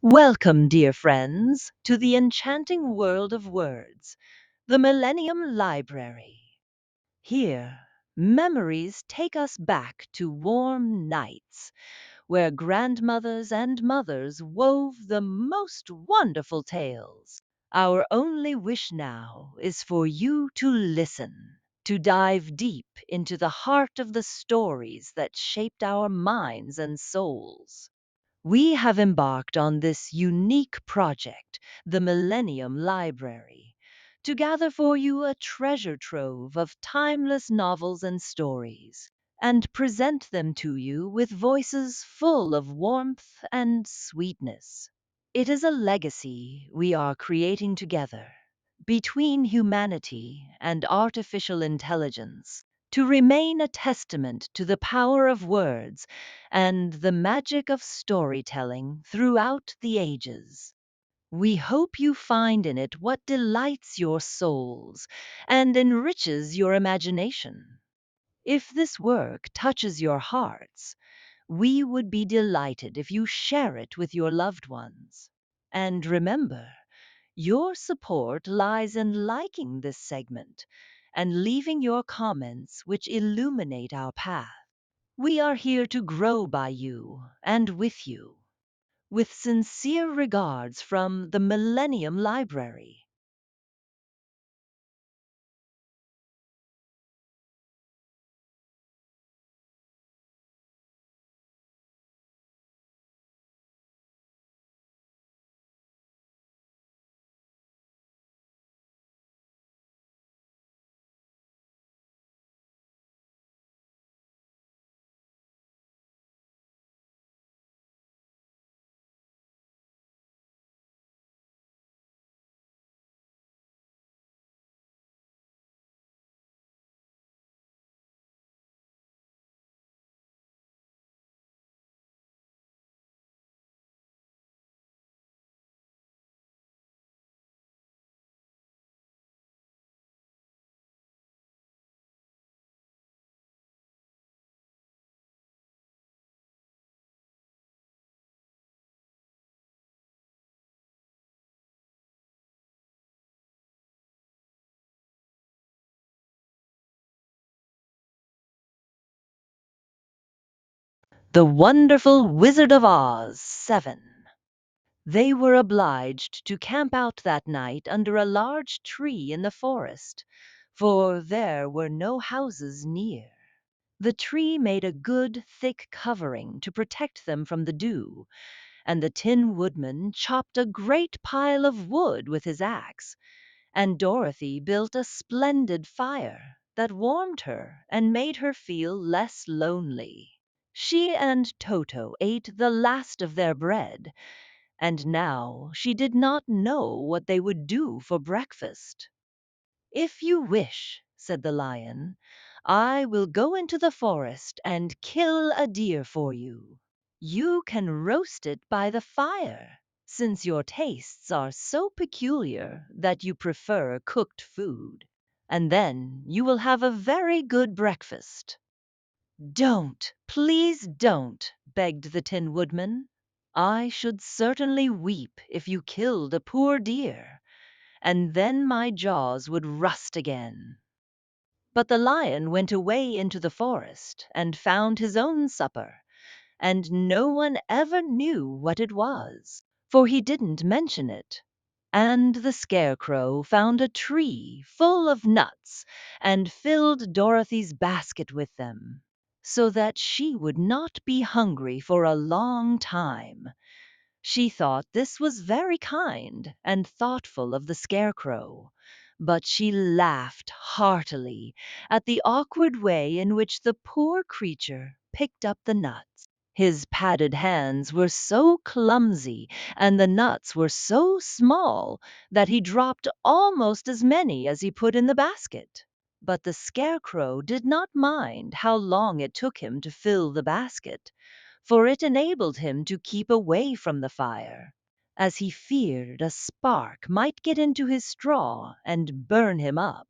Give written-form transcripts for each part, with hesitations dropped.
Welcome, dear friends, to the enchanting world of words, the Millennium Library. Here, memories take us back to warm nights where grandmothers and mothers wove the most wonderful tales. Our only wish now is for you to listen, to dive deep into the heart of the stories that shaped our minds and souls. We have embarked on this unique project, the Millennium Library, to gather for you a treasure trove of timeless novels and stories, and present them to you with voices full of warmth and sweetness. It is a legacy we are creating together between humanity and artificial intelligence to remain a testament to the power of words and the magic of storytelling throughout the ages. We hope you find in it what delights your souls and enriches your imagination. If this work touches your hearts, we would be delighted if you share it with your loved ones. And remember, your support lies in liking this segment and leaving your comments which illuminate our path. We are here to grow by you and with you. With sincere regards from the Millennium Library. The Wonderful Wizard of Oz 7. They were obliged to camp out that night under a large tree in the forest, for there were no houses near. The tree made a good, thick covering to protect them from the dew, and the Tin Woodman chopped a great pile of wood with his axe, and Dorothy built a splendid fire that warmed her and made her feel less lonely. She and Toto ate the last of their bread, and now she did not know what they would do for breakfast. "If you wish," said the Lion, "I will go into the forest and kill a deer for you. You can roast it by the fire, since your tastes are so peculiar that you prefer cooked food, and then you will have a very good breakfast." "Don't, please don't," begged the Tin Woodman. "I should certainly weep if you killed a poor deer, and then my jaws would rust again." But the Lion went away into the forest and found his own supper, and no one ever knew what it was, for he didn't mention it. And the Scarecrow found a tree full of nuts and filled Dorothy's basket with them, so that she would not be hungry for a long time. She thought this was very kind and thoughtful of the Scarecrow, but she laughed heartily at the awkward way in which the poor creature picked up the nuts. His padded hands were so clumsy and the nuts were so small that he dropped almost as many as he put in the basket. But the Scarecrow did not mind how long it took him to fill the basket, for it enabled him to keep away from the fire, as he feared a spark might get into his straw and burn him up.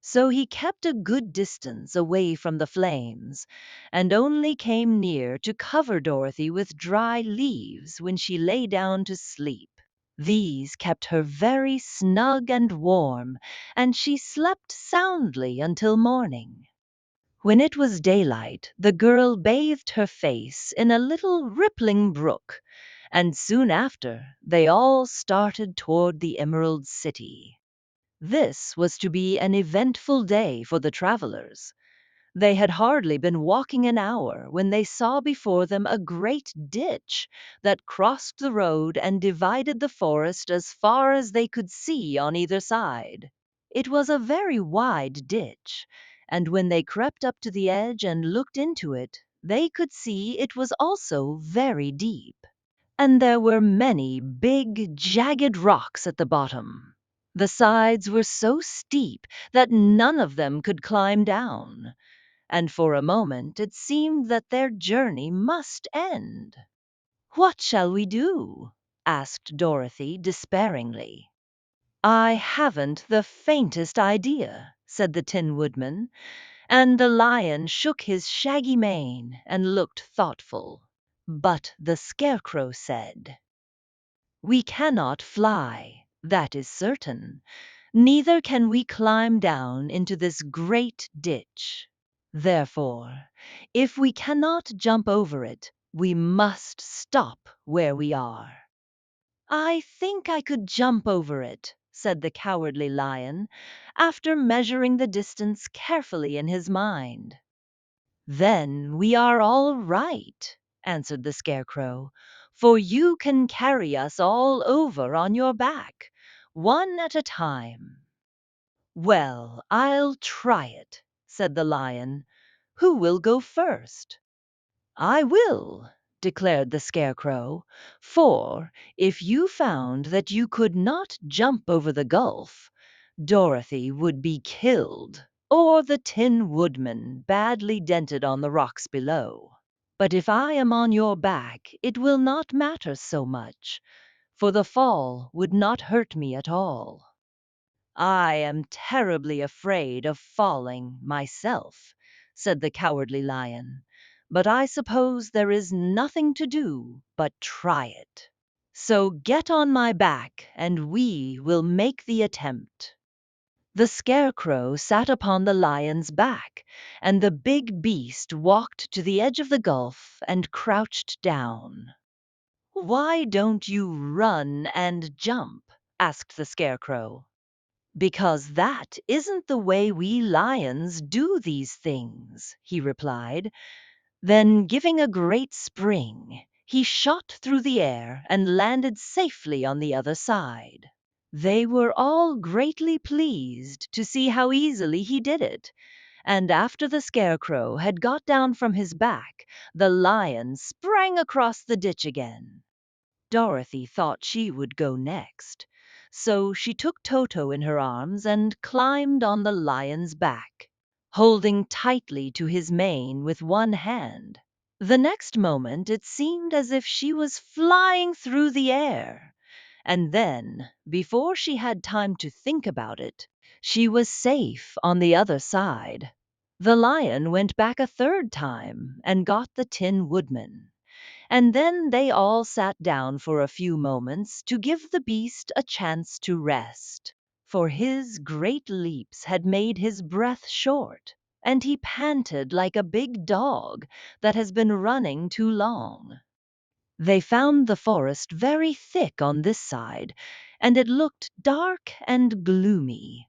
So he kept a good distance away from the flames, and only came near to cover Dorothy with dry leaves when she lay down to sleep. These kept her very snug and warm, and she slept soundly until morning. When it was daylight, the girl bathed her face in a little rippling brook, and soon after they all started toward the Emerald City. This was to be an eventful day for the travelers. They had hardly been walking an hour when they saw before them a great ditch that crossed the road and divided the forest as far as they could see on either side. It was a very wide ditch, and when they crept up to the edge and looked into it, they could see it was also very deep, and there were many big, jagged rocks at the bottom. The sides were so steep that none of them could climb down, and for a moment it seemed that their journey must end. "What shall we do?" asked Dorothy despairingly. "I haven't the faintest idea," said the Tin Woodman, and the Lion shook his shaggy mane and looked thoughtful. But the Scarecrow said, "We cannot fly, that is certain. Neither can we climb down into this great ditch. Therefore, if we cannot jump over it, we must stop where we are." "I think I could jump over it," said the Cowardly Lion, after measuring the distance carefully in his mind. "Then we are all right," answered the Scarecrow, "for you can carry us all over on your back, one at a time." "Well, I'll try it," said the Lion. "Who will go first?" "I will," declared the Scarecrow, "for if you found that you could not jump over the gulf, Dorothy would be killed, or the Tin Woodman badly dented on the rocks below. But if I am on your back, it will not matter so much, for the fall would not hurt me at all." "I am terribly afraid of falling, myself," said the Cowardly Lion, "but I suppose there is nothing to do but try it. So get on my back, and we will make the attempt." The Scarecrow sat upon the Lion's back, and the big beast walked to the edge of the gulf and crouched down. "Why don't you run and jump?" asked the Scarecrow. "Because that isn't the way we lions do these things," he replied. Then, giving a great spring, he shot through the air and landed safely on the other side. They were all greatly pleased to see how easily he did it, and after the Scarecrow had got down from his back, the Lion sprang across the ditch again. Dorothy thought she would go next, so she took Toto in her arms and climbed on the Lion's back, holding tightly to his mane with one hand. The next moment it seemed as if she was flying through the air, and then, before she had time to think about it, she was safe on the other side. The Lion went back a third time and got the Tin Woodman, and then they all sat down for a few moments to give the beast a chance to rest, for his great leaps had made his breath short, and he panted like a big dog that has been running too long. They found the forest very thick on this side, and it looked dark and gloomy.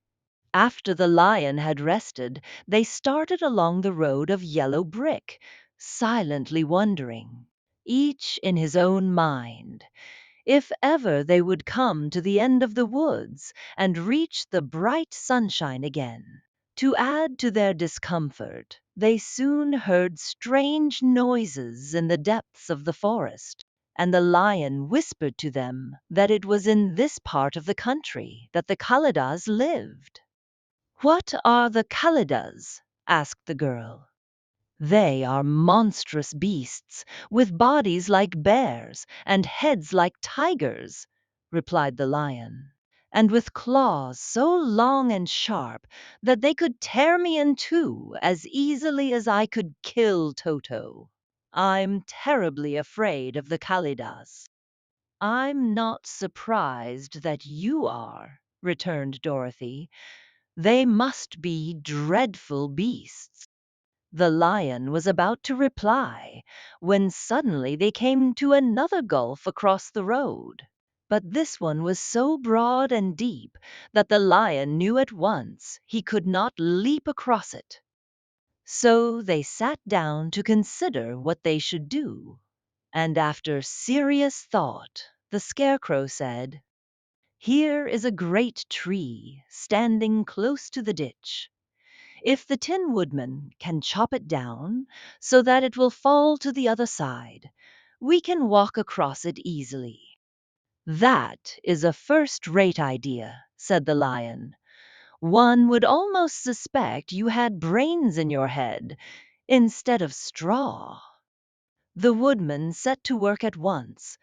After the Lion had rested, they started along the road of yellow brick, silently wondering, each in his own mind, if ever they would come to the end of the woods and reach the bright sunshine again. To add to their discomfort, they soon heard strange noises in the depths of the forest, and the Lion whispered to them that it was in this part of the country that the Kalidahs lived. "What are the Kalidahs?" asked the girl. "They are monstrous beasts, with bodies like bears and heads like tigers," replied the Lion. and with claws so long and sharp that they could tear me in two as easily as I could kill Toto. I'm terribly afraid of the Kalidas." "I'm not surprised that you are," returned Dorothy. "They must be dreadful beasts." The lion was about to reply when suddenly they came to another gulf across the road. But this one was so broad and deep that the lion knew at once he could not leap across it. So they sat down to consider what they should do. And after serious thought, the Scarecrow said, "Here is a great tree standing close to the ditch. If the Tin Woodman can chop it down so that it will fall to the other side, we can walk across it easily." "That is a first-rate idea," said the lion. "One would almost suspect you had brains in your head instead of straw." The woodman set to work at once,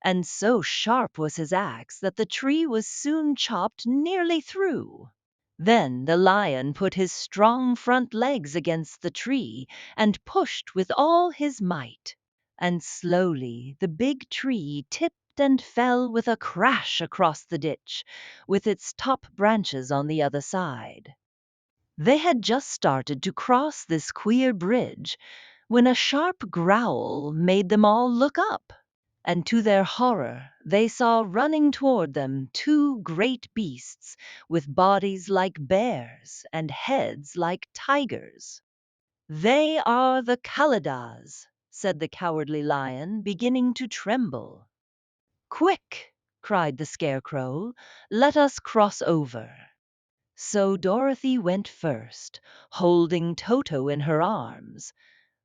and so sharp was his axe that the tree was soon chopped nearly through. Then the lion put his strong front legs against the tree and pushed with all his might, and slowly the big tree tipped and fell with a crash across the ditch, with its top branches on the other side. They had just started to cross this queer bridge when a sharp growl made them all look up, and to their horror they saw running toward them two great beasts with bodies like bears and heads like tigers. "They are the Kalidas," said the Cowardly Lion, beginning to tremble. "Quick!" cried the Scarecrow. "Let us cross over." So Dorothy went first, holding Toto in her arms.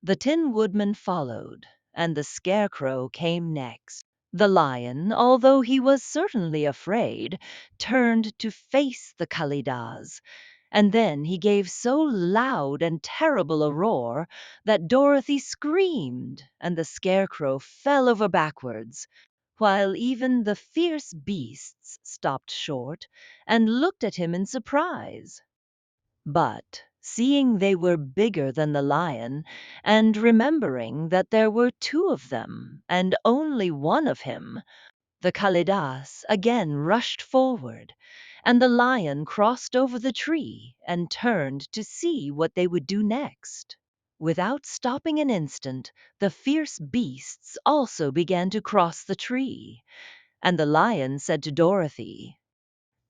The Tin Woodman followed, and the Scarecrow came next. The lion, although he was certainly afraid, turned to face the Kalidas, and then he gave so loud and terrible a roar that Dorothy screamed and the Scarecrow fell over backwards, while even the fierce beasts stopped short and looked at him in surprise. But, seeing they were bigger than the lion, and remembering that there were two of them and only one of him, the Kalidas again rushed forward, and the lion crossed over the tree and turned to see what they would do next. Without stopping an instant, the fierce beasts also began to cross the tree, and the lion said to Dorothy,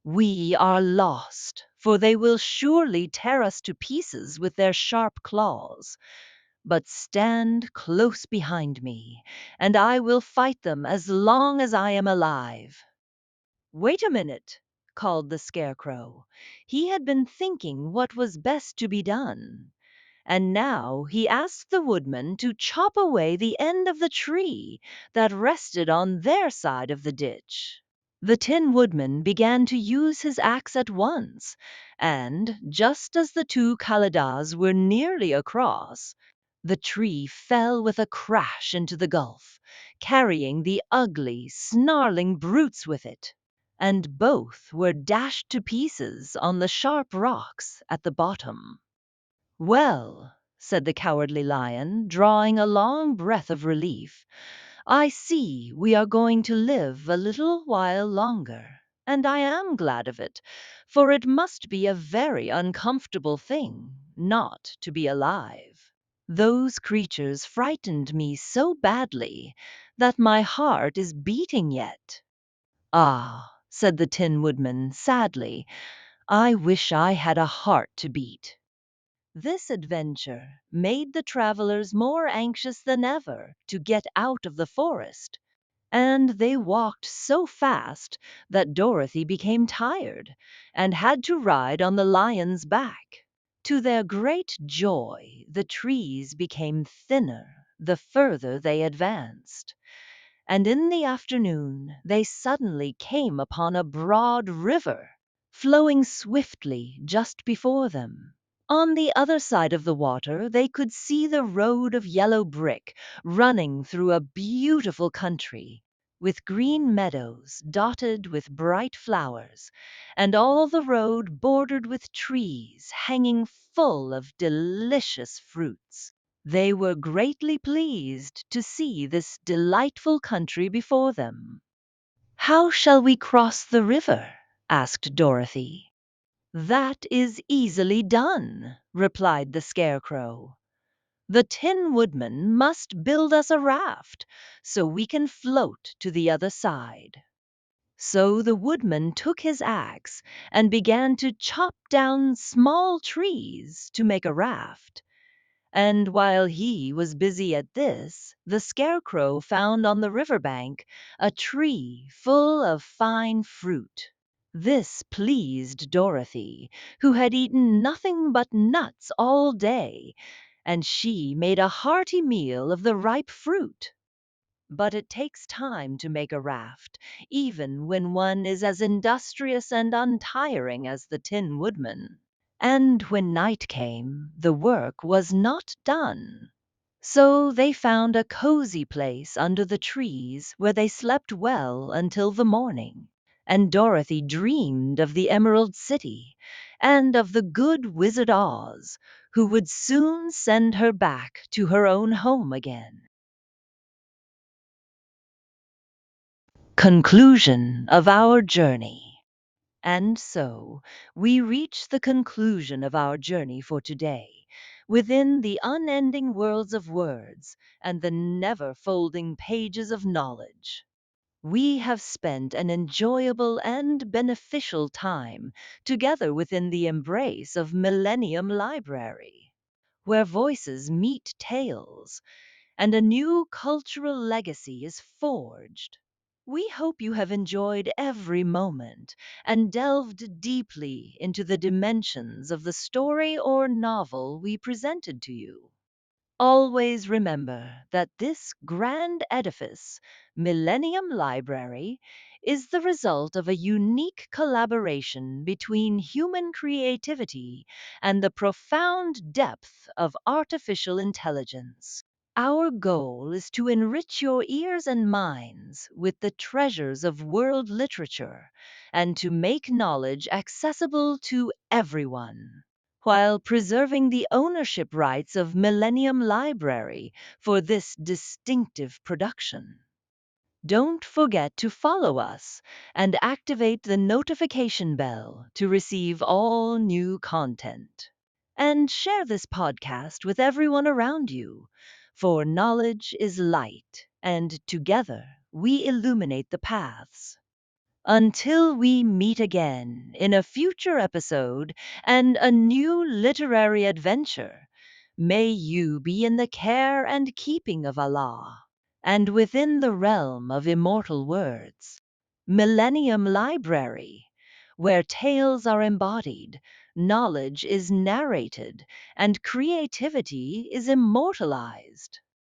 "We are lost, for they will surely tear us to pieces with their sharp claws. But stand close behind me, and I will fight them as long as I am alive." "Wait a minute," called the Scarecrow. He had been thinking what was best to be done, and now he asked the Woodman to chop away the end of the tree that rested on their side of the ditch. The Tin Woodman began to use his axe at once, and, just as the two Kalidas were nearly across, the tree fell with a crash into the gulf, carrying the ugly, snarling brutes with it, and both were dashed to pieces on the sharp rocks at the bottom. "Well," said the Cowardly Lion, drawing a long breath of relief, "I see we are going to live a little while longer, and I am glad of it, for it must be a very uncomfortable thing not to be alive. Those creatures frightened me so badly that my heart is beating yet." "Ah," said the Tin Woodman sadly, "I wish I had a heart to beat." This adventure made the travelers more anxious than ever to get out of the forest, and they walked so fast that Dorothy became tired and had to ride on the lion's back. To their great joy, the trees became thinner the further they advanced, and in the afternoon they suddenly came upon a broad river flowing swiftly just before them. On the other side of the water they could see the road of yellow brick running through a beautiful country, with green meadows dotted with bright flowers, and all the road bordered with trees hanging full of delicious fruits. They were greatly pleased to see this delightful country before them. "How shall we cross the river?" asked Dorothy. "That is easily done," replied the Scarecrow. "The Tin Woodman must build us a raft so we can float to the other side." So the Woodman took his axe and began to chop down small trees to make a raft. And while he was busy at this, the Scarecrow found on the river bank a tree full of fine fruit. This pleased Dorothy, who had eaten nothing but nuts all day, and she made a hearty meal of the ripe fruit. But it takes time to make a raft, even when one is as industrious and untiring as the Tin Woodman. And when night came, the work was not done. So they found a cozy place under the trees where they slept well until the morning. And Dorothy dreamed of the Emerald City and of the good Wizard Oz, who would soon send her back to her own home again. Conclusion of our journey. And so we reach the conclusion of our journey for today, within the unending worlds of words and the never folding pages of knowledge. We have spent an enjoyable and beneficial time together within the embrace of Millennium Library, where voices meet tales and a new cultural legacy is forged. We hope you have enjoyed every moment and delved deeply into the dimensions of the story or novel we presented to you. Always remember that this grand edifice, Millennium Library, is the result of a unique collaboration between human creativity and the profound depth of artificial intelligence. Our goal is to enrich your ears and minds with the treasures of world literature and to make knowledge accessible to everyone, while preserving the ownership rights of Millennium Library for this distinctive production. Don't forget to follow us and activate the notification bell to receive all new content. And share this podcast with everyone around you, for knowledge is light, and together we illuminate the paths. Until we meet again in a future episode and a new literary adventure, may you be in the care and keeping of Allah, and within the realm of immortal words. Millennium Library, where tales are embodied, knowledge is narrated, and creativity is immortalized.